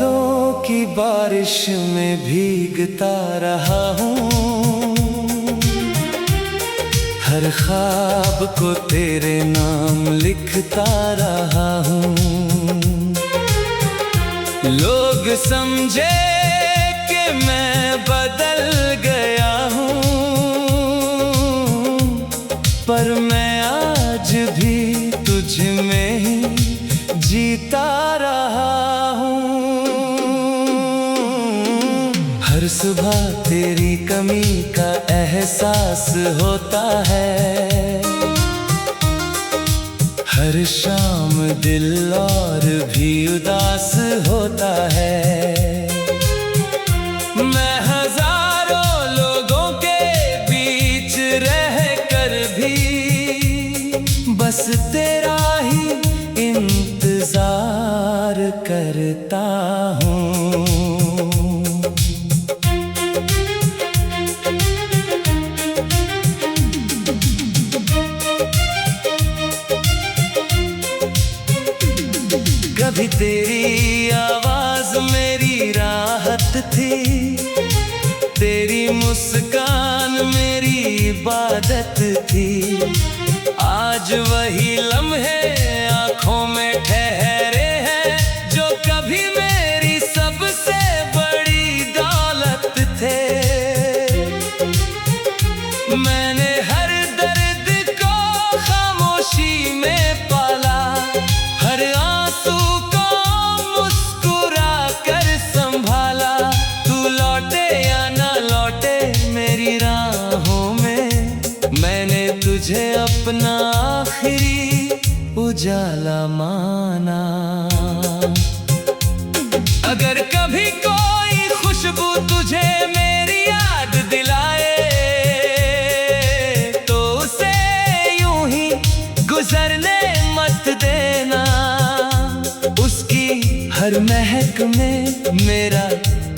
यादों की बारिश में भीगता रहा हूँ। हर ख्वाब को तेरे नाम लिखता रहा हूँ। लोग समझे कि मैं बदल गया हूँ, पर मैं आज भी तुझ में ही जीता रहा हूँ। हर सुबह तेरी कमी का एहसास होता है। हर शाम दिल और भी उदास होता है। मैं हजारों लोगों के बीच रह कर भी बस तेरा ही इंतजार करता हूँ। कभी तेरी आवाज मेरी राहत थी, तेरी मुस्कान मेरी इबादत थी। आज वही लम्हे आँखों में ठहरे हैं, जो कभी मेरी सबसे बड़ी दौलत थे। मैंने हर दर्द को खामोशी में पाला, हर आंसू को मुस्कुरा कर संभाला। तू लौटे या ना लौटे मेरी राहों में, मैंने तुझे अपना आखिरी उजाला माना। अगर कभी कोई खुशबू तुझे मेरी याद दिलाए, तो उसे यूं ही गुजरने मत देना। उसकी हर महक में मेरा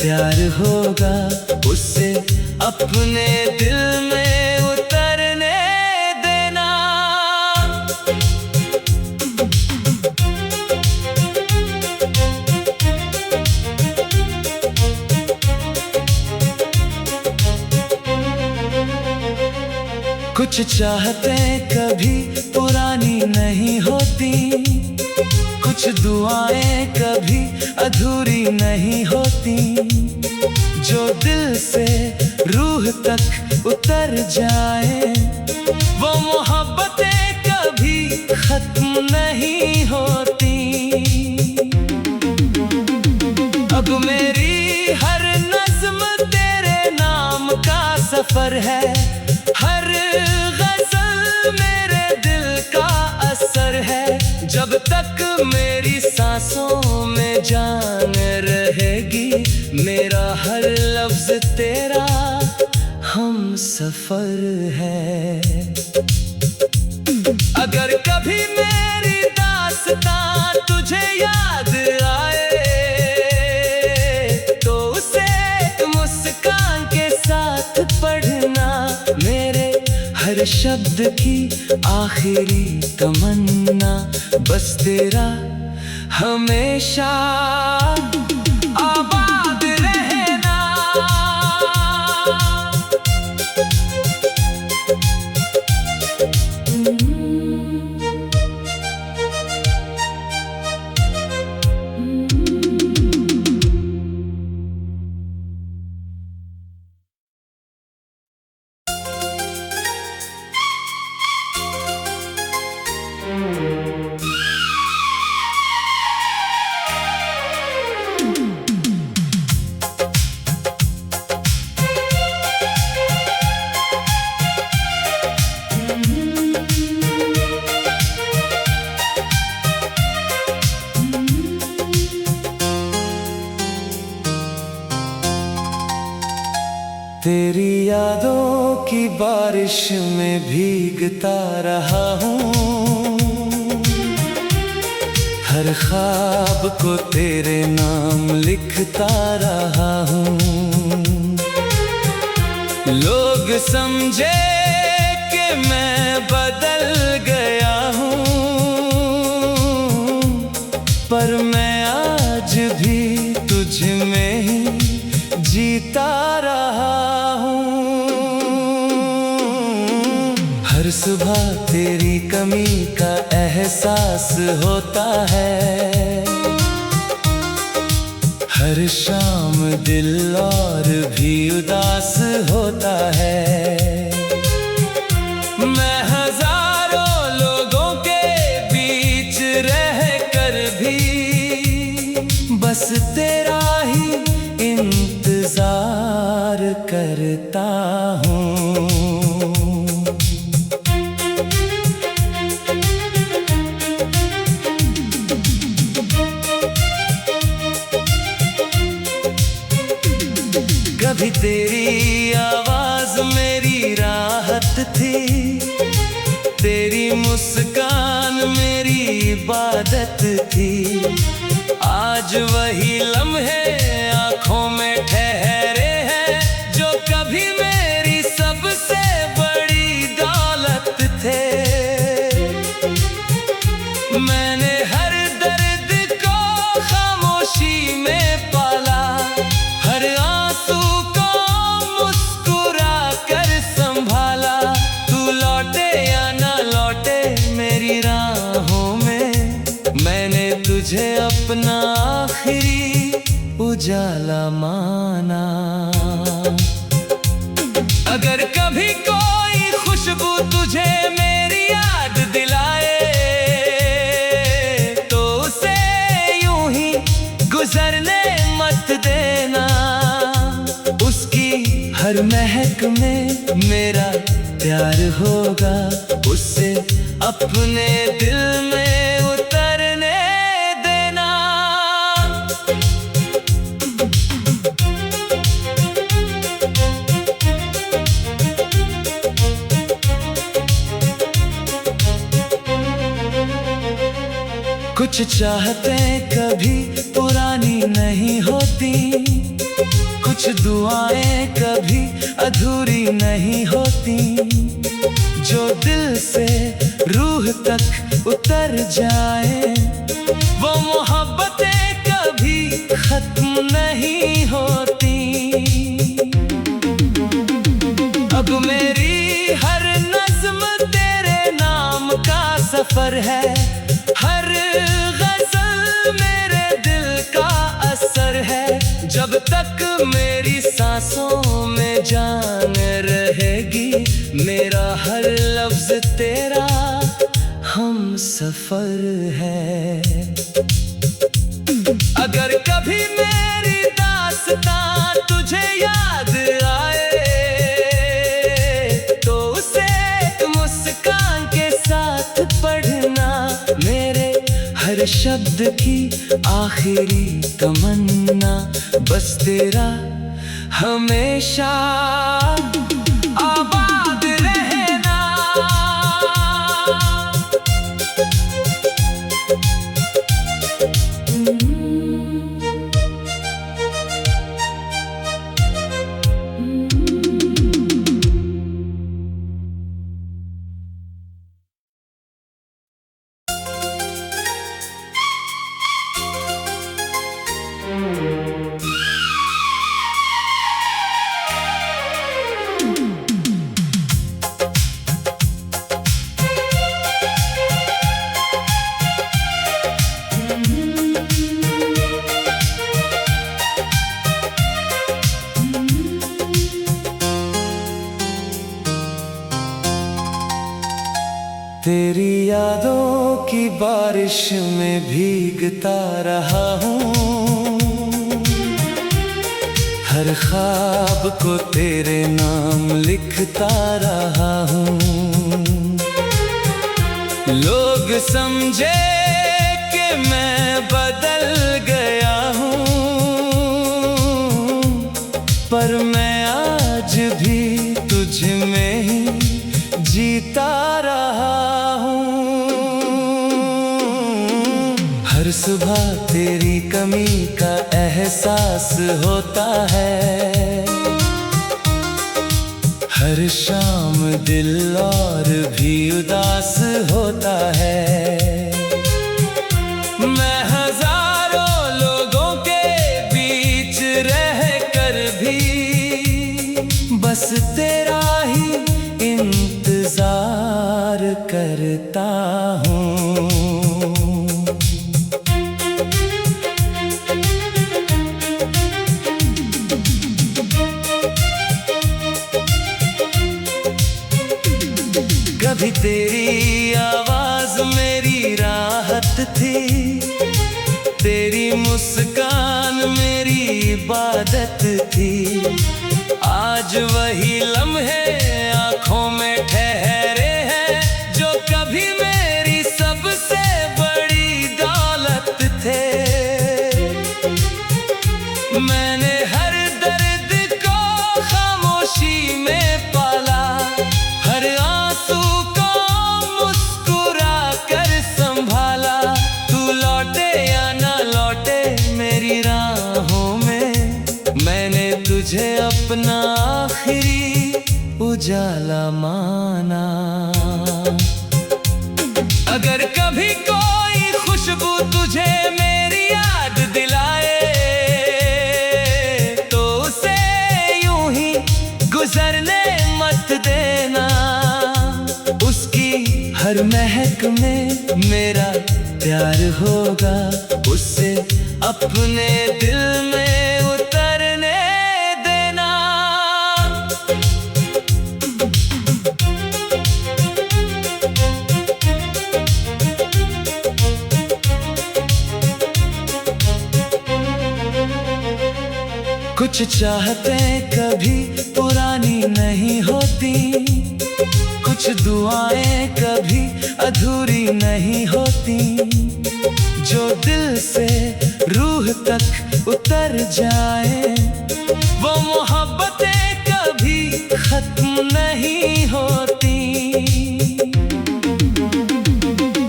प्यार होगा, उससे अपने दिल में उतरने देना। कुछ चाहतें कभी पुरानी नहीं होती, कुछ दुआएं कभी अधूरी नहीं होती। जो दिल से रूह तक उतर जाए, वो मोहब्बतें कभी खत्म नहीं होती। अब मेरी हर नज़्म तेरे नाम का सफर है, हर गज़ल मेरे दिल का असर है। जब तक मेरी सांसों में जान रहेगी, मेरा हर लफ्ज तेरा हम सफर है। अगर कभी मेरी दास्तां तुझे याद आए, तो उसे मुस्कान के साथ पढ़ना। मेरे हर शब्द की आखिरी तमन्ना, बस तेरा हमेशा आबाद रहना। तेरी यादों की बारिश में भीगता रहा हूँ। हर ख्वाब को तेरे नाम लिखता रहा हूँ। लोग समझे कि मैं बदल गया हूँ, पर मैं आज भी तुझ में ही जीता रहा हूँ। हर सुबह तेरी कमी का एहसास होता है, हर शाम दिल और भी उदास होता है। मैं हजारों लोगों के बीच रह कर भी बस तेरा ही इंतजार करता हूँ। कभी तेरी आवाज मेरी राहत थी, तेरी मुस्कान मेरी इबादत थी। आज वही लम्हे आँखों में ठहरे हैं जो कभी मेरी सबसे बड़ी दौलत थे। मैंने हर दर्द को खामोशी में पाला, हर आंसू को मुस्कुरा कर संभाला। तू लौटे या ना लौटे मेरी राहों में, मैंने तुझे अपना आखिरी उजाला माना। अगर कभी कोई खुशबू तुझे मेरी याद दिलाए तो उसे यूं ही गुजरने मत देना। उसकी हर महक में मेरा प्यार होगा, उससे अपने दिल में उतरने देना। कुछ चाहतें कभी पुरानी नहीं होती, कुछ दुआएं कभी अधूरी नहीं होती। जो दिल से रूह तक उतर जाए वो मोहब्बतें कभी खत्म नहीं होती। अब मेरी हर नज़्म तेरे नाम का सफर है, हर गज़ल मेरे दिल का असर है। जब तक मेरी सांसों में जान रहेगी, मेरा हर लफ्ज तेरा हम सफर है। अगर कभी मेरी दास्तां तुझे याद आए तो उसे मुस्कान के साथ पढ़ना। मेरे हर शब्द की आखिरी तमन्ना बस तेरा हमेशा आबाद रहना। तेरी यादों की बारिश में भीगता रहा हूँ, हर ख्वाब को तेरे नाम लिखता रहा हूँ। लोग समझे कि मैं बदल गया हूँ, पर मैं आज भी तुझ में ही जीता रहा हूँ। हर सुबह तेरी कमी का एहसास होता है, हर शाम दिल और भी उदास होता है। मैं हजारों लोगों के बीच तेरा ही इंतजार करता हूँ। कभी तेरी आवाज मेरी राहत थी, तेरी मुस्कान मेरी इबादत थी। आज वही लम्हे आँखों में ठहरे हैं, जो कभी मेरी सबसे बड़ी दौलत थे। मैंने हर दर्द को खामोशी में पाला, हर आंसू को मुस्कुरा कर संभाला। तू लौटे या ना लौटे मेरी राहों में, मैंने तुझे अपना आखिरी उजाला माना। अगर कभी कोई खुशबू तुझे मेरी याद दिलाए, तो उसे यूं ही गुजरने मत देना। उसकी हर महक में मेरा प्यार होगा, उससे अपने दिल में उतरने देना। कुछ चाहतें कभी पुरानी नहीं होती, कुछ दुआएं कभी अधूरी नहीं होती। जो दिल से रूह तक उतर जाए, वो मोहब्बतें कभी खत्म नहीं होती।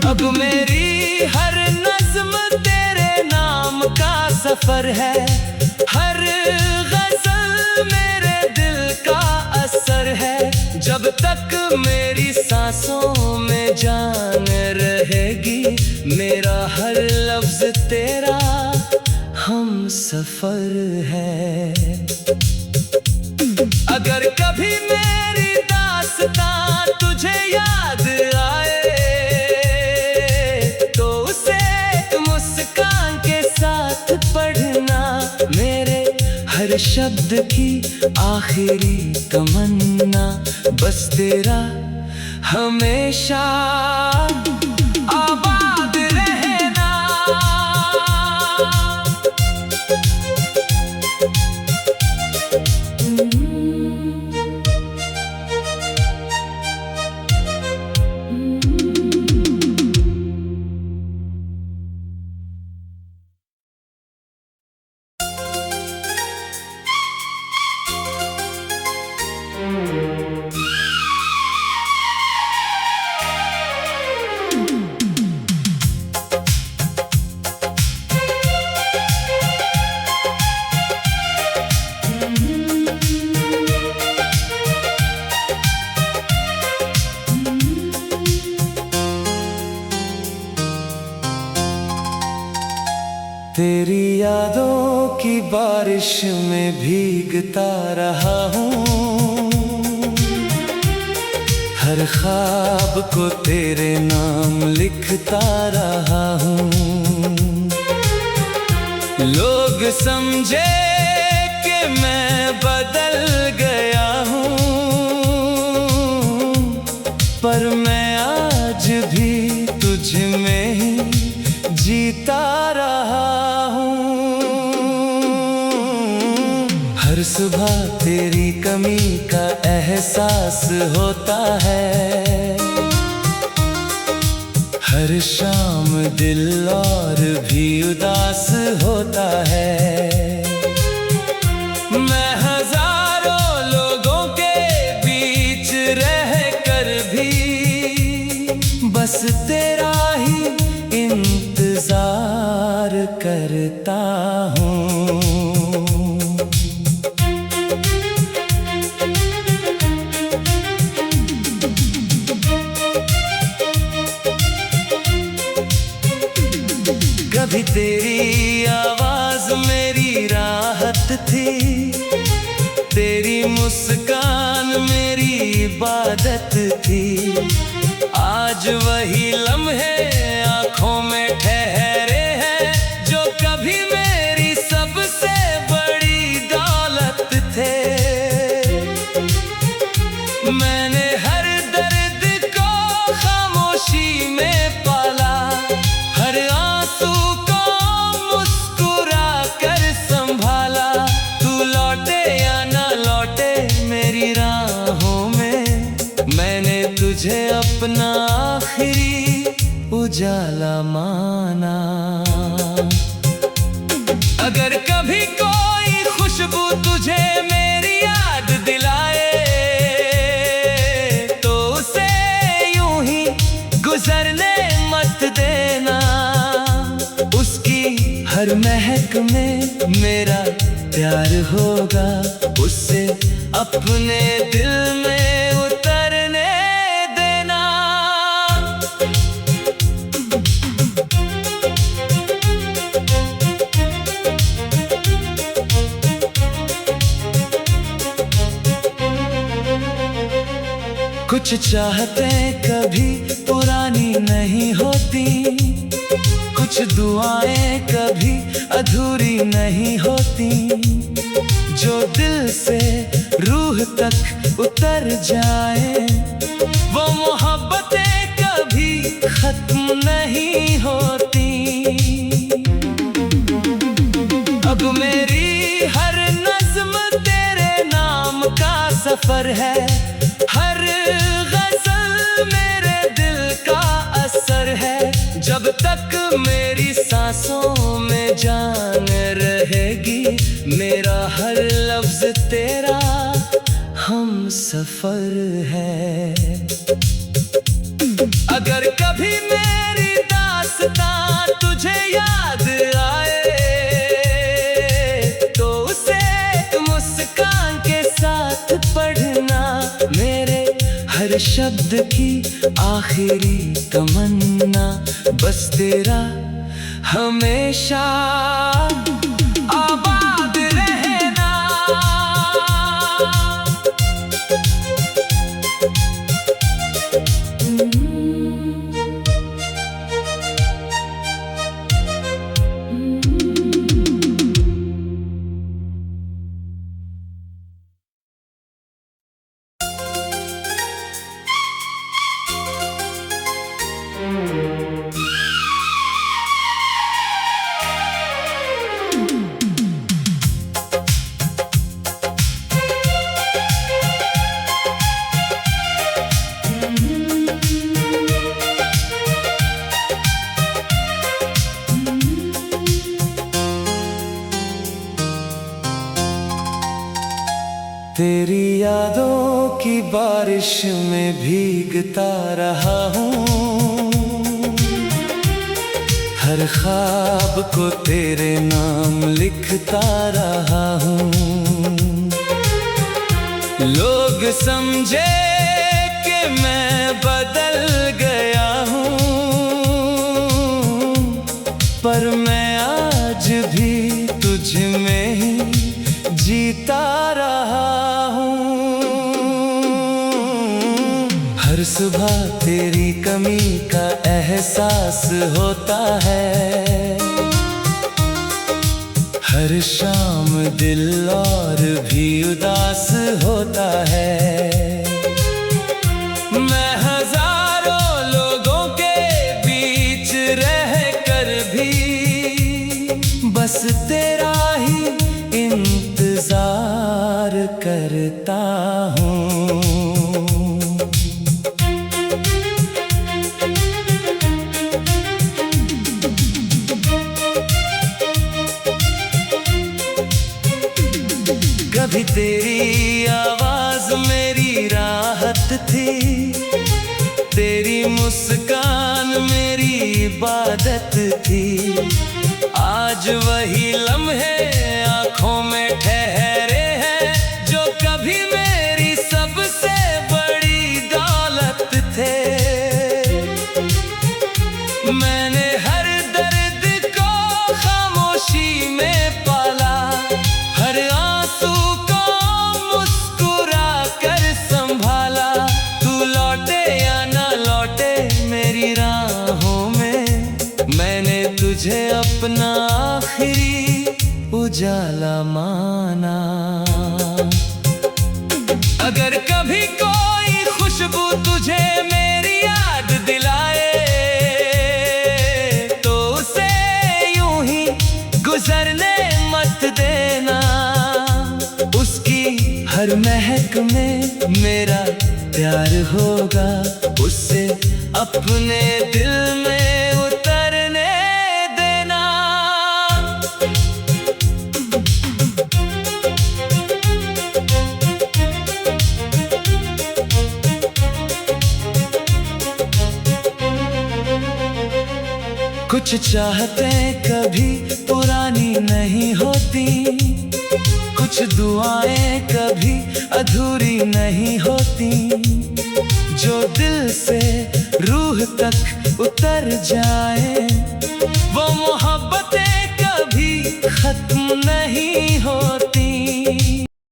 अब मेरी हर नज़्म तेरे नाम का सफर है, हर गज़ल मेरे दिल का असर है। जब तक मेरी सांसों में जान रहेगी, मेरा हर लफ्ज तेरा हम सफर है। अगर कभी मेरी दास्तां तुझे याद आए, तो उसे मुस्कान के साथ पढ़ना। मेरे हर शब्द की आखिरी तमन्ना, बस तेरा हमेशा आबाद रहना। तेरी यादों की बारिश में भीगता रहा हूँ, हर ख्वाब को तेरे नाम लिखता रहा हूँ। लोग समझे कि मैं बदल गया हूँ, पर मैं आज भी तुझ में ही जीता रहा हूँ। हर सुबह तेरी कमी का एहसास होता है, हर शाम दिल और भी उदास होता है। मैं हजारों लोगों के बीच रह कर भी बस तेरा ही इंतजार करता हूँ। कभी तेरी आवाज मेरी राहत थी, तेरी मुस्कान इबादत थी। आज वही लम्हे आंखों में ठहरे हैं जो कभी मेरी सबसे बड़ी दौलत थे। मैंने हर दर्द को खामोशी में पाला, हर आंसू को मुस्कुरा कर संभाला। तू लौटे या ना लौटे मेरी राहों में, मैंने तुझे अपना आखिरी उजाला माना। अगर कभी कोई खुशबू तुझे मेरी याद दिलाए तो उसे यूं ही गुजरने मत देना। उसकी हर महक में मेरा प्यार होगा, उससे अपने दिल में उतरने देना। कुछ चाहतें कभी पुरानी नहीं होती, कुछ दुआएं कभी अधूरी नहीं होती। जो दिल से रूह तक उतर जाए वो मोहब्बतें कभी खत्म नहीं होती। अब मेरी हर नज़्म तेरे नाम का सफर है, हर गज़ल मेरे दिल का असर है। जब तक मेरी सांसों में जान रहेगी मेरा हर लफ्ज़ तेरा हम सफर है। अगर कभी मेरी दास्तां तुझे याद आए तो उसे मुस्कान के साथ पढ़ना। मेरे हर शब्द की आखिरी तमन्ना बस तेरा हमेशा आबाद रहना। तेरी यादों की बारिश में भीगता रहा हूँ, हर ख्वाब को तेरे नाम लिखता रहा हूँ। लोग समझे कि मैं बदल गया हूँ, पर मैं आज भी तुझ में ही जीता रहा हूँ। हर सुबह तेरी कमी का एहसास होता है, हर शाम दिल और भी उदास होता है। मैं हजारों लोगों के बीच रह कर भी बस तेरा ही इंतजार करता हूँ। कभी तेरी आवाज मेरी राहत थी, तेरी मुस्कान मेरी इबादत थी। आज वही लम्हे आंखों में ठहरे हैं जो कभी मेरी सबसे बड़ी दौलत थे। मैंने हर दर्द को खामोशी में पाला, हर आंसू को मुस्कुरा कर संभाला। उजाला माना। अगर कभी कोई खुशबू तुझे मेरी याद दिलाए तो उसे यूं ही गुजरने मत देना। उसकी हर महक में मेरा प्यार होगा, उससे अपने दिल में उतरने देना। कुछ चाहते कभी पुरानी नहीं होती, कुछ दुआएं कभी अधूरी नहीं होती। जो दिल से रूह तक उतर जाए वो मोहब्बतें कभी खत्म नहीं